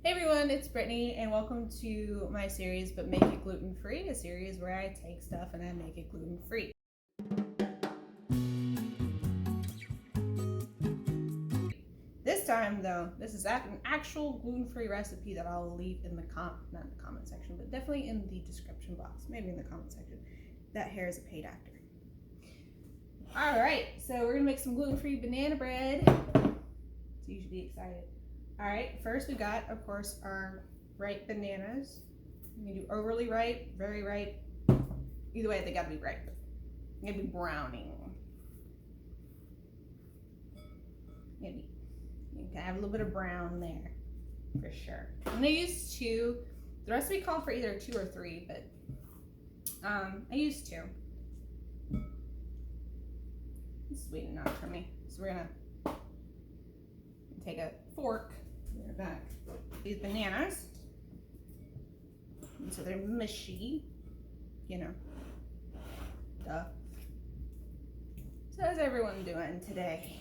Hey everyone, it's Brittany, and welcome to my series, But Make It Gluten Free, a series where I take stuff and I make it gluten free. This time, though, this is an actual gluten-free recipe that I'll leave in the not in the comment section, but definitely in the description box, maybe in the comment section. That hair is a paid actor. All right, so we're gonna make some gluten-free banana bread. So you should be excited. All right, first we got, of course, our ripe bananas. You can do overly ripe, very ripe. Either way, they gotta be ripe. They gotta be browning. You can have a little bit of brown there, for sure. I'm gonna use 2. The recipe called for either 2 or 3, but I used 2. It's sweet enough for me. So we're gonna take a fork. We're gonna these bananas. And so they're mushy, you know. Duh. So how's everyone doing today?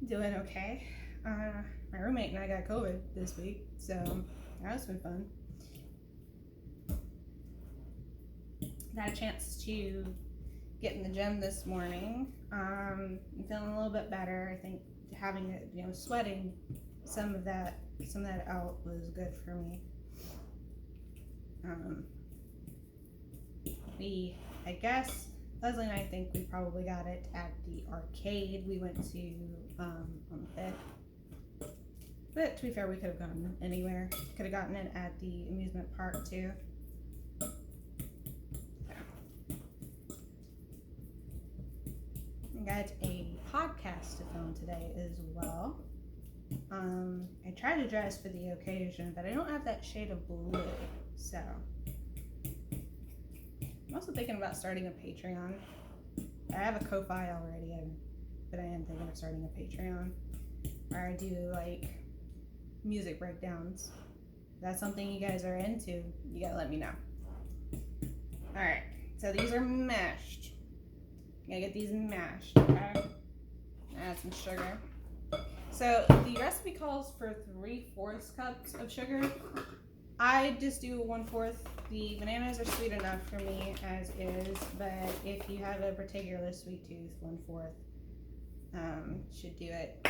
Doing okay. My roommate and I got COVID this week, so that's been fun. Got a chance to get in the gym this morning. I'm feeling a little bit better. I think having it, sweating some of that out was good for me. I guess Leslie and I think we probably got it at the arcade we went to on the 5th. But to be fair, we could have gotten it anywhere. Could have gotten it at the amusement park too. I got a podcast to film today as well. I tried to dress for the occasion, but I don't have that shade of blue, so I'm also thinking about starting a Patreon. I have a Ko-Fi already, but I am thinking of starting a Patreon where I do like music breakdowns. If that's something you guys are into, you gotta let me know. Alright, so these are mashed. You gotta get these mashed, okay? Add some sugar. So the recipe calls for 3/4 cups of sugar. I just do 1/4. The bananas are sweet enough for me as is, but if you have a particular sweet tooth, 1/4 should do it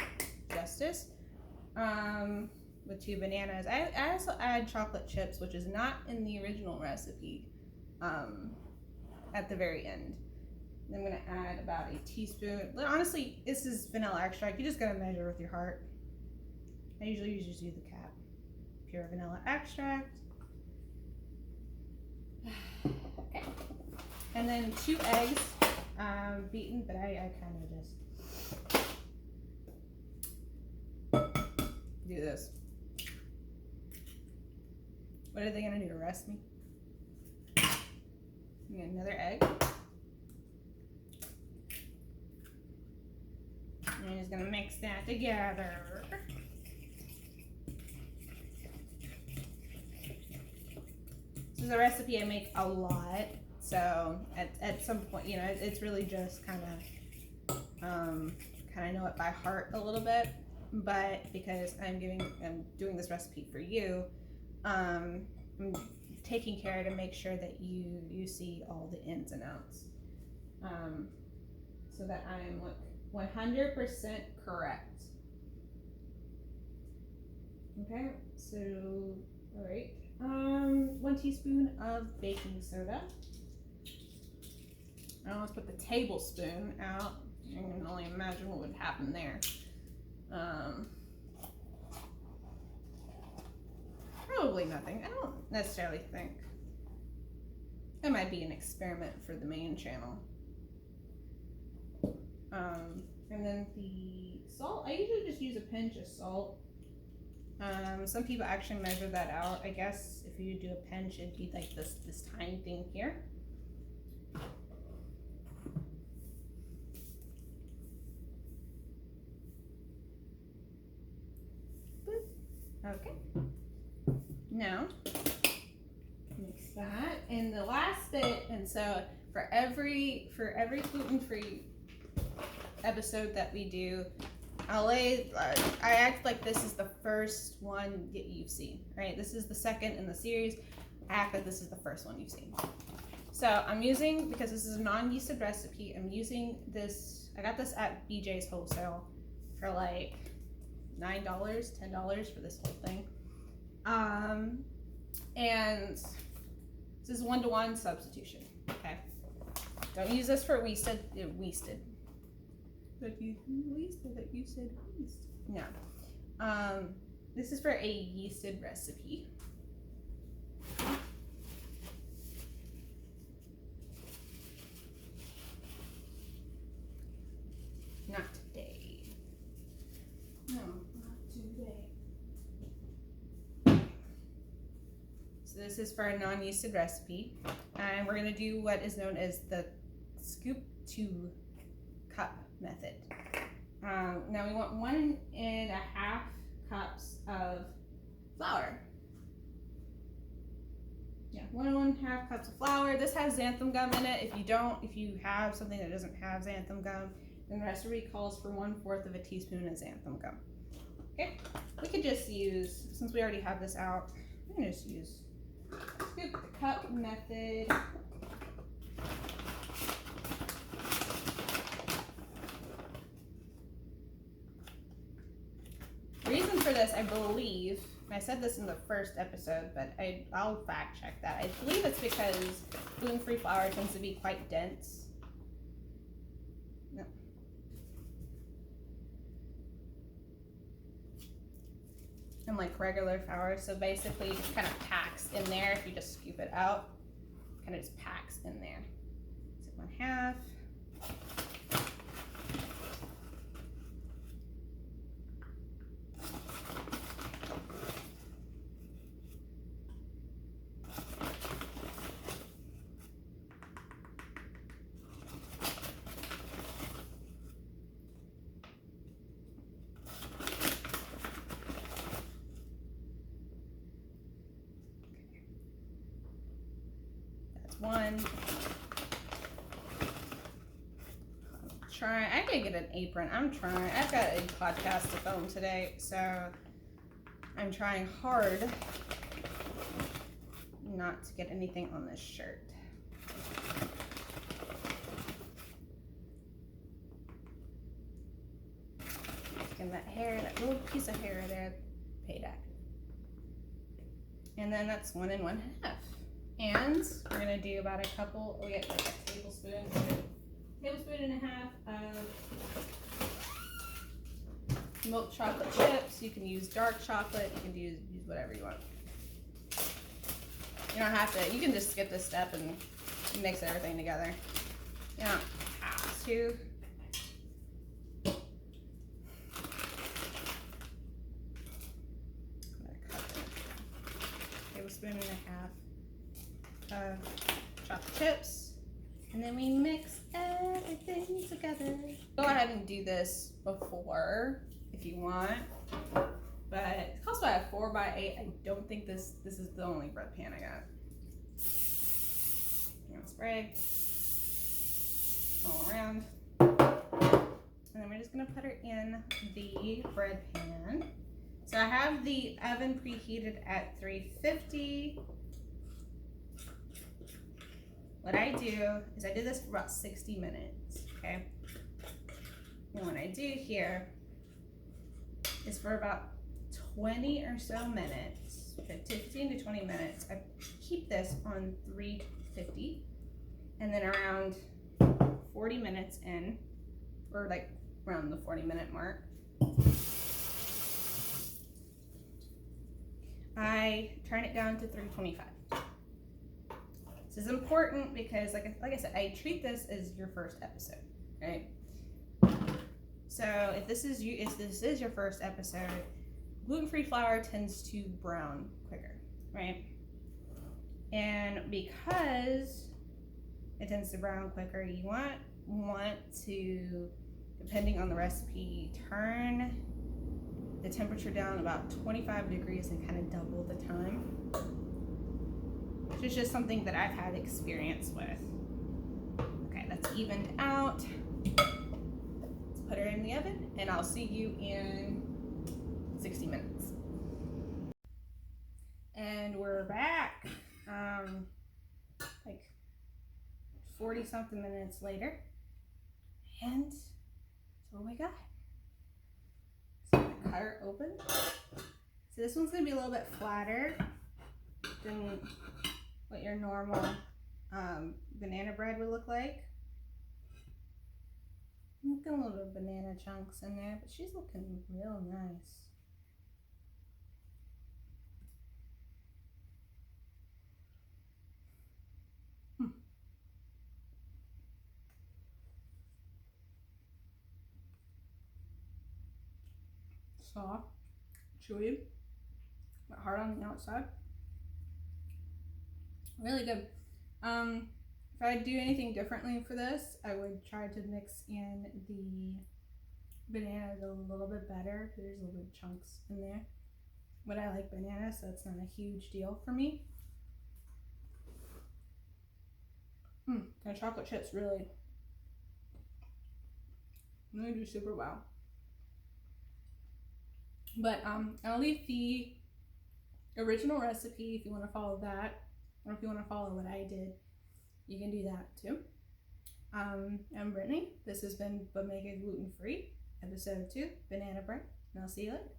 justice. With 2 bananas. I also add chocolate chips, which is not in the original recipe, at the very end. I'm gonna add about a teaspoon. Honestly, this is vanilla extract. You just gotta measure with your heart. I usually just do the cap. Pure vanilla extract. Okay. And then 2 eggs, beaten, but I kind of just do this. What are they gonna do, arrest me? Get another egg. And I'm just gonna mix that together. This is a recipe I make a lot, so at some point, it's really just kind of know it by heart a little bit. But because I'm doing this recipe for you, I'm taking care to make sure that you see all the ins and outs, so that I'm 100% correct. Okay, so all right. 1 teaspoon of baking soda. I almost put the tablespoon out. I can only imagine what would happen there. Probably nothing. I don't necessarily think. It might be an experiment for the main channel. And then the salt, I usually just use a pinch of salt. Some people actually measure that out. I guess if you do a pinch, it'd be like this tiny thing here. Okay. Now, mix that. And the last bit, and so for every gluten-free episode that we do, I act like this is the first one that you've seen, right? This is the second in the series. I act like this is the first one you've seen. So I'm using, because this is a non-yeasted recipe, I'm using this, I got this at BJ's Wholesale for like $9, $10 for this whole thing. And this is 1-to-1 substitution, okay? Don't use this for wasted. That you said yeast. No. This is for a yeasted recipe. Not today. No, not today. So this is for a non-yeasted recipe. And we're gonna do what is known as the scoop to cup method. Now we want 1.5 cups of flour. Yeah, 1.5 cups of flour. This has xanthan gum in it. If you have something that doesn't have xanthan gum, then the recipe calls for 1/4 of a teaspoon of xanthan gum. Okay, we could just use, since we already have this out, I'm gonna just use scoop the cup method. Reason for this, I believe, and I said this in the first episode, but I'll fact check that. I believe it's because gluten-free flour tends to be quite dense. No. Unlike regular flour, so basically it just kind of packs in there. If you just scoop it out, kind of just packs in there. So 1/2. One. I gotta get an apron. I'm trying. I've got a podcast to film today, so I'm trying hard not to get anything on this shirt. And that hair, that little piece of hair there, payback. And then that's 1 1/2. And we're gonna do about a couple, we get like a tablespoon and a half of milk chocolate chips. You can use dark chocolate, you can use whatever you want. You don't have to, you can just skip this step and mix everything together. You don't have to. Tablespoon and a half of chocolate chips, and then we mix everything together. Go ahead and do this before if you want, but it calls for a 4x8. I don't think this is the only bread pan I got. I'm gonna spray all around, and then we're just gonna put her in the bread pan. So I have the oven preheated at 350. What I do is I do this for about 60 minutes, okay? And what I do here is for about 20 or so minutes, 15 to 20 minutes, I keep this on 350, and then around 40 minutes in, or like around the 40-minute mark, I turn it down to 325. This is important because, like I said, I treat this as your first episode, right? So if this is your first episode, gluten-free flour tends to brown quicker, right? And because it tends to brown quicker, you want to, depending on the recipe, turn the temperature down about 25 degrees and kind of double the time. Which is just something that I've had experience with. Okay, that's evened out. Let's put her in the oven, and I'll see you in 60 minutes. And we're back. Like 40 something minutes later. And that's what we got. So I'm gonna cut her open. So this one's gonna be a little bit flatter than what your normal banana bread would look like. Looking a little banana chunks in there, but she's looking real nice. Soft, chewy, but hard on the outside. Really good. If I do anything differently for this, I would try to mix in the bananas a little bit better. There's a little bit of chunks in there. But I like bananas, so it's not a huge deal for me. The chocolate chips really do super well. But I'll leave the original recipe if you want to follow that, or if you want to follow what I did, you can do that too. I'm Brittany. This has been But Make It Gluten Free, episode 2, banana bread, and I'll see you later.